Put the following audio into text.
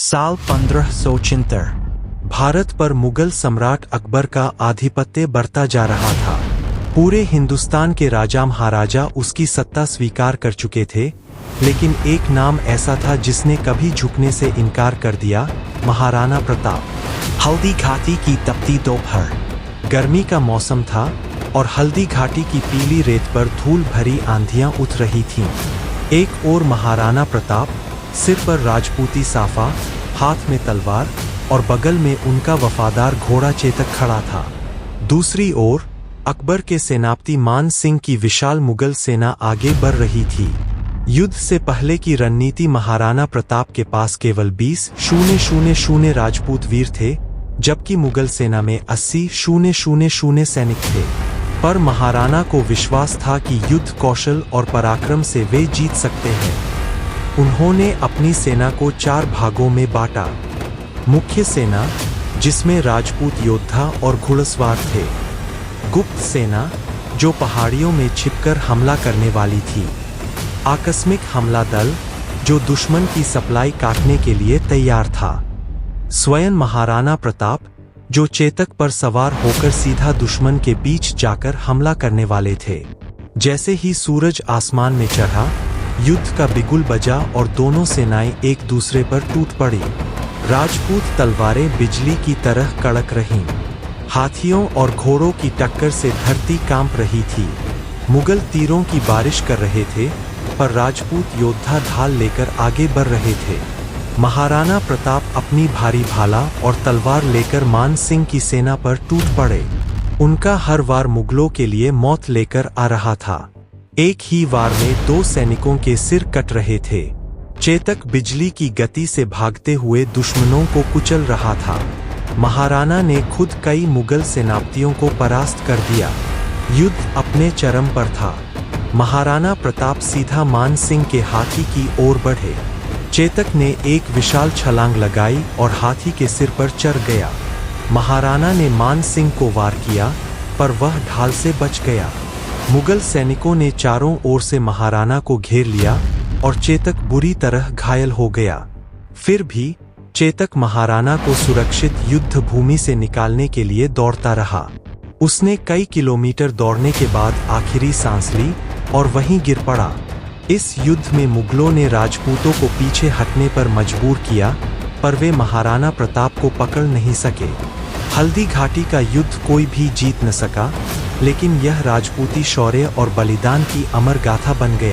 साल 1576 भारत पर मुगल सम्राट अकबर का आधिपत्य बढ़ता जा रहा था। पूरे हिंदुस्तान के राजा महाराजा उसकी सत्ता स्वीकार कर चुके थे, लेकिन एक नाम ऐसा था जिसने कभी झुकने से इनकार कर दिया, महाराणा प्रताप। हल्दी घाटी की तपती दोपहर, गर्मी का मौसम था और हल्दी घाटी की पीली रेत पर धूल भरी आंधियां उठ रही थीं। एक ओर महाराणा प्रताप, सिर पर राजपूती साफा, हाथ में तलवार और बगल में उनका वफादार घोड़ा चेतक खड़ा था। दूसरी ओर अकबर के सेनापति मान सिंह की विशाल मुगल सेना आगे बढ़ रही थी। युद्ध से पहले की रणनीति महाराणा प्रताप के पास केवल 20,000 राजपूत वीर थे, जबकि मुगल सेना में 80,000 सैनिक थे। पर महाराणा को विश्वास था कि युद्ध कौशल और पराक्रम से वे जीत सकते हैं। उन्होंने अपनी सेना को 4 भागों में बांटा। मुख्य सेना, जिसमें राजपूत योद्धा और घुड़सवार थे। गुप्त सेना, जो पहाड़ियों में छिपकर हमला करने वाली थी। आकस्मिक हमला दल, जो दुश्मन की सप्लाई काटने के लिए तैयार था। स्वयं महाराणा प्रताप, जो चेतक पर सवार होकर सीधा दुश्मन के बीच जाकर हमला करने वाले थे। जैसे ही सूरज आसमान में चढ़ा, युद्ध का बिगुल बजा और दोनों सेनाएं एक दूसरे पर टूट पड़ी। राजपूत तलवारें बिजली की तरह कड़क रहीं। हाथियों और घोड़ों की टक्कर से धरती कांप रही थी। मुगल तीरों की बारिश कर रहे थे, पर राजपूत योद्धा ढाल लेकर आगे बढ़ रहे थे। महाराणा प्रताप अपनी भारी भाला और तलवार लेकर मान सिंह की सेना पर टूट पड़े। उनका हर वार मुगलों के लिए मौत लेकर आ रहा था। एक ही वार में 2 सैनिकों के सिर कट रहे थे। चेतक बिजली की गति से भागते हुए दुश्मनों को कुचल रहा था। महाराणा ने खुद कई मुगल सेनापतियों को परास्त कर दिया। युद्ध अपने चरम पर था। महाराणा प्रताप सीधा मान सिंह के हाथी की ओर बढ़े। चेतक ने एक विशाल छलांग लगाई और हाथी के सिर पर चढ़ गया। महाराणा ने मान सिंह को वार किया, पर वह ढाल से बच गया। मुगल सैनिकों ने चारों ओर से महाराणा को घेर लिया और चेतक बुरी तरह घायल हो गया। फिर भी चेतक महाराणा को सुरक्षित युद्ध भूमि से निकालने के लिए दौड़ता रहा। उसने कई किलोमीटर दौड़ने के बाद आखिरी सांस ली और वहीं गिर पड़ा। इस युद्ध में मुगलों ने राजपूतों को पीछे हटने पर मजबूर किया, पर वे महाराणा प्रताप को पकड़ नहीं सके। हल्दी घाटी का युद्ध कोई भी जीत न सका, लेकिन यह राजपूती शौर्य और बलिदान की अमर गाथा बन गया।